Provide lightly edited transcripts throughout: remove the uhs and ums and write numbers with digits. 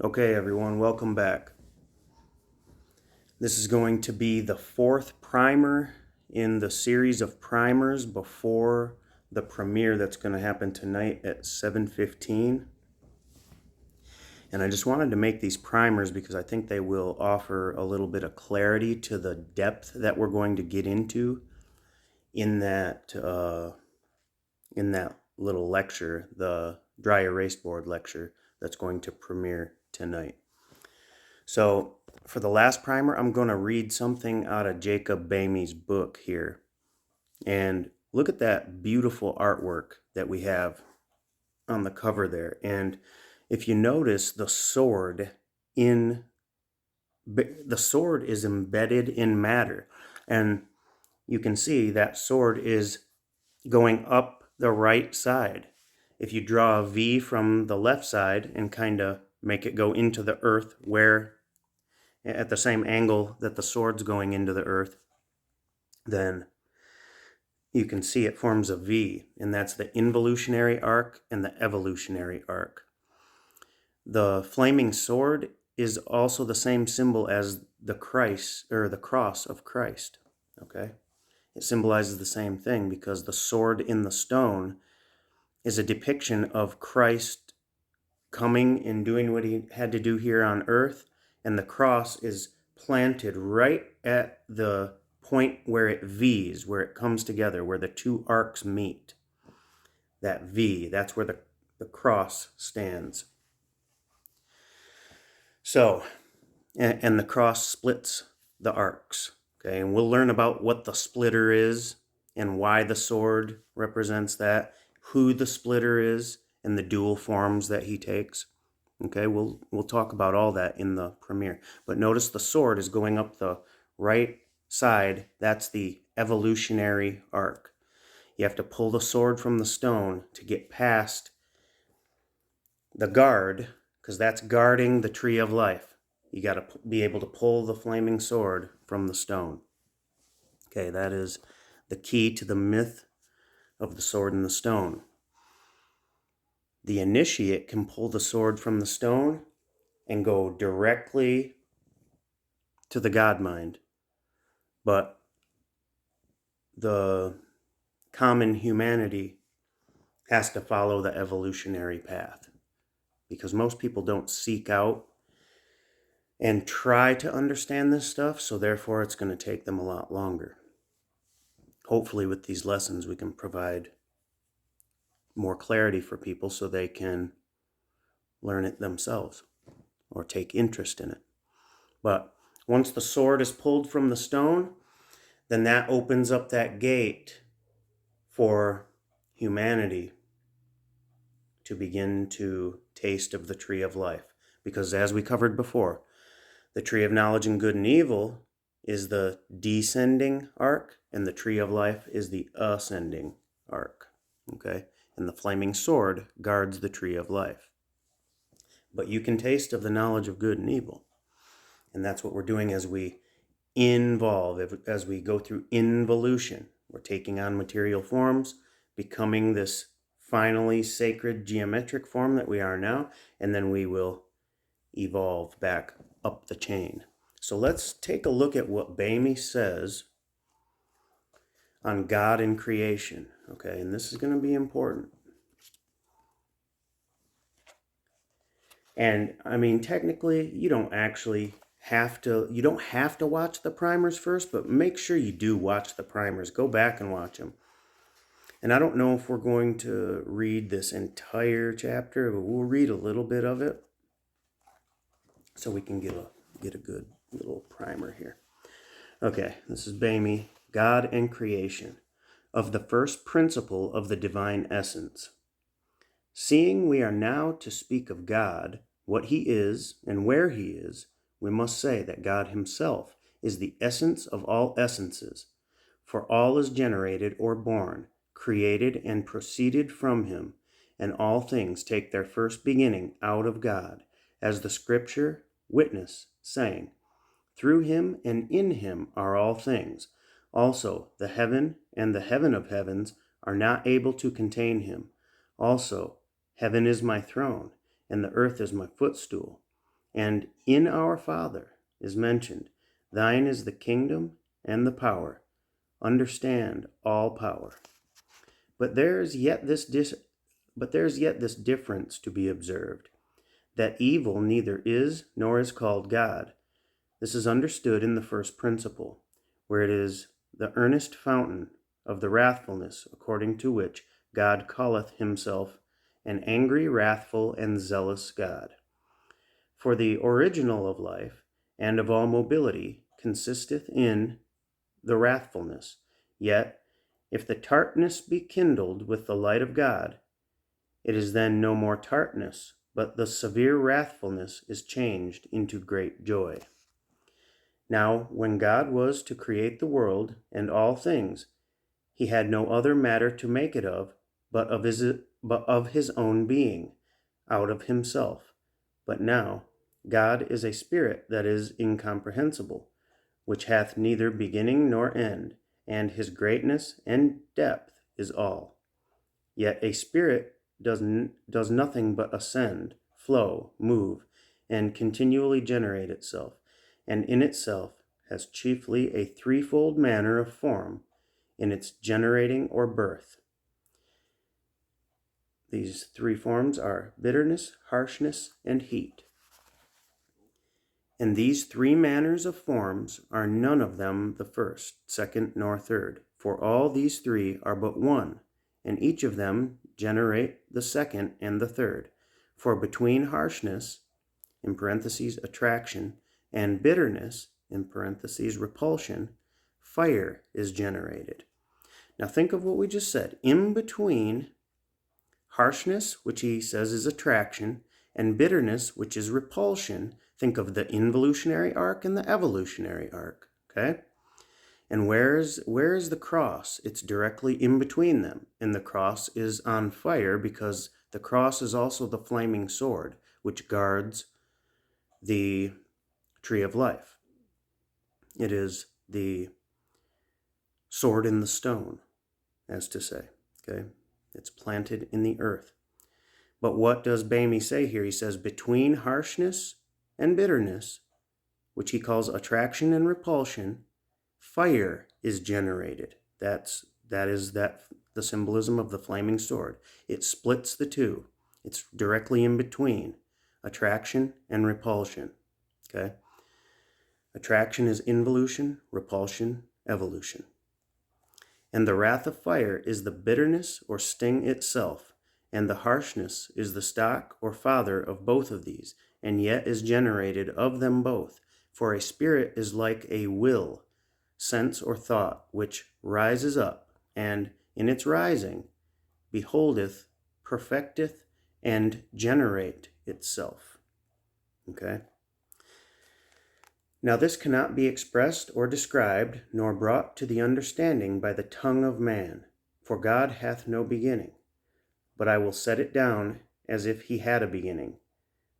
Okay, everyone, welcome back. This is going to be the fourth primer in the series of primers before the premiere that's going to happen tonight at 7:15. And I just wanted to make these primers because I think they will offer a little bit of clarity to the depth that we're going to get into in that little lecture, the dry erase board lecture that's going to premiere tonight. So for the last primer, I'm going to read something out of Jacob Boehme's book here. And look at that beautiful artwork that we have on the cover there. And if you notice, the sword is embedded in matter. And you can see that sword is going up the right side. If you draw a V from the left side and kind of make it go into the earth where at the same angle that the sword's going into the earth, then you can see it forms a V, and that's the involutionary arc and the evolutionary arc. The flaming sword is also the same symbol as the Christ, or the cross of Christ. Okay? It symbolizes the same thing because the sword in the stone is a depiction of Christ coming and doing what he had to do here on earth, and the cross is planted right at the point where it V's, where it comes together, where the two arcs meet. That V, that's where the cross stands. So, and the cross splits the arcs. Okay, and we'll learn about what the splitter is and why the sword represents that, who the splitter is, and the dual forms that he takes. Okay, we'll talk about all that in the premiere. But notice the sword is going up the right side. That's the evolutionary arc. You have to pull the sword from the stone to get past the guard, because that's guarding the tree of life. You got to be able to pull the flaming sword from the stone. Okay, that is the key to the myth of the sword and the stone. The initiate can pull the sword from the stone and go directly to the God mind. But the common humanity has to follow the evolutionary path because most people don't seek out and try to understand this stuff, so therefore it's going to take them a lot longer. Hopefully with these lessons we can provide more clarity for people so they can learn it themselves or take interest in it. But once the sword is pulled from the stone, then that opens up that gate for humanity to begin to taste of the tree of life. Because as we covered before, the tree of knowledge and good and evil is the descending arc, and the tree of life is the ascending arc. Okay? And the flaming sword guards the tree of life. But you can taste of the knowledge of good and evil. And that's what we're doing as we as we go through involution. We're taking on material forms, becoming this finally sacred geometric form that we are now, and then we will evolve back up the chain. So let's take a look at what Boehme says on God and creation. Okay, and this is going to be important. And I mean, technically, you don't have to watch the primers first, but make sure you do watch the primers. Go back and watch them. And I don't know if we're going to read this entire chapter, but we'll read a little bit of it so we can get a good little primer here. Okay, this is Boehme, God and Creation, of the first principle of the divine essence. Seeing we are now to speak of God, what he is and where he is, we must say that God himself is the essence of all essences, for all is generated or born, created and proceeded from him, and all things take their first beginning out of God, as the Scripture witness, saying, through him and in him are all things. Also the heaven and the heaven of heavens are not able to contain him. Also, heaven is my throne, and the earth is my footstool. And in our Father is mentioned, thine is the kingdom and the power. Understand all power. But there is yet this difference to be observed, that evil neither is nor is called God. This is understood in the first principle, where it is the earnest fountain of the wrathfulness, according to which God calleth himself an angry, wrathful, and zealous God. For the original of life and of all mobility consisteth in the wrathfulness. Yet, if the tartness be kindled with the light of God, it is then no more tartness, but the severe wrathfulness is changed into great joy. Now, when God was to create the world and all things, he had no other matter to make it of, but of his own being, out of himself. But now, God is a spirit that is incomprehensible, which hath neither beginning nor end, and his greatness and depth is all. Yet a spirit does nothing but ascend, flow, move, and continually generate itself, and in itself has chiefly a threefold manner of form in its generating or birth. These three forms are bitterness, harshness, and heat. And these three manners of forms are none of them the first, second, nor third, for all these three are but one, and each of them generate the second and the third. For between harshness, in parentheses attraction, and bitterness, in parentheses repulsion, fire is generated. Now think of what we just said. In between harshness, which he says is attraction, and bitterness, which is repulsion, think of the involutionary arc and the evolutionary arc, okay? And where is the cross? It's directly in between them. And the cross is on fire because the cross is also the flaming sword, which guards the tree of life. It is the sword in the stone, as to say, okay? It's planted in the earth. But what does Bamey say here? He says, between harshness and bitterness, which he calls attraction and repulsion, fire is generated. That is the symbolism of the flaming sword. It splits the two. It's directly in between attraction and repulsion. Okay? Attraction is involution, repulsion, evolution. And the wrath of fire is the bitterness or sting itself, and the harshness is the stock or father of both of these, and yet is generated of them both. For a spirit is like a will, sense or thought, which rises up, and in its rising beholdeth, perfecteth, and generate itself. Okay? Now this cannot be expressed or described, nor brought to the understanding by the tongue of man, for God hath no beginning. But I will set it down as if he had a beginning,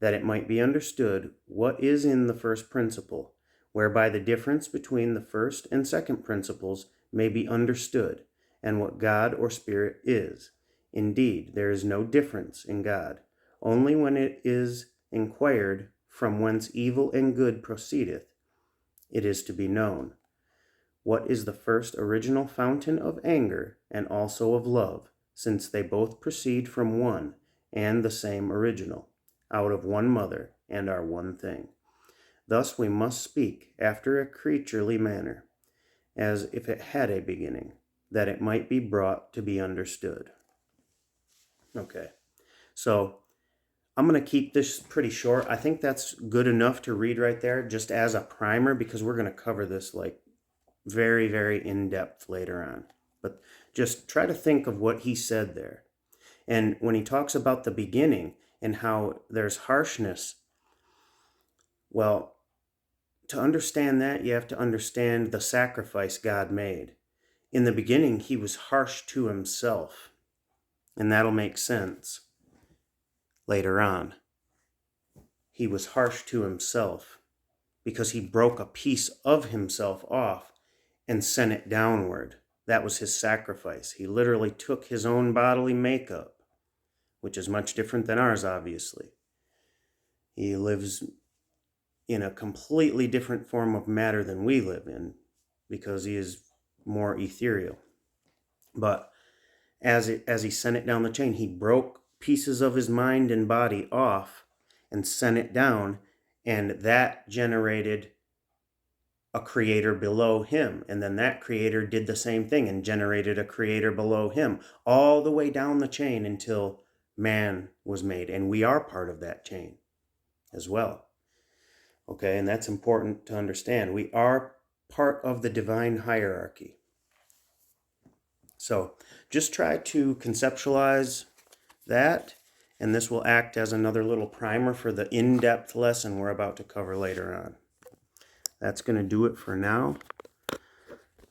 that it might be understood what is in the first principle, whereby the difference between the first and second principles may be understood, and what God or Spirit is. Indeed, there is no difference in God, only when it is inquired from whence evil and good proceedeth, it is to be known. What is the first original fountain of anger and also of love, since they both proceed from one and the same original, out of one mother, and are one thing. Thus we must speak after a creaturely manner, as if it had a beginning, that it might be brought to be understood. Okay, so I'm going to keep this pretty short. I think that's good enough to read right there, just as a primer, because we're going to cover this like very, very in-depth later on. But just try to think of what he said there. And when he talks about the beginning and how there's harshness, well, to understand that, you have to understand the sacrifice God made. In the beginning, he was harsh to himself, and that'll make sense later on. He was harsh to himself because he broke a piece of himself off and sent it downward. That was his sacrifice. He literally took his own bodily makeup, which is much different than ours, obviously. He lives in a completely different form of matter than we live in, because he is more ethereal. But as he sent it down the chain, he broke pieces of his mind and body off and sent it down, and that generated a creator below him, and then that creator did the same thing and generated a creator below him, all the way down the chain until man was made, and we are part of that chain as well. Okay, and that's important to understand. We are part of the divine hierarchy. So just try to conceptualize that, and this will act as another little primer for the in-depth lesson we're about to cover later on. That's going to do it for now.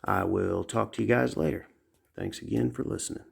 I will talk to you guys later. Thanks again for listening.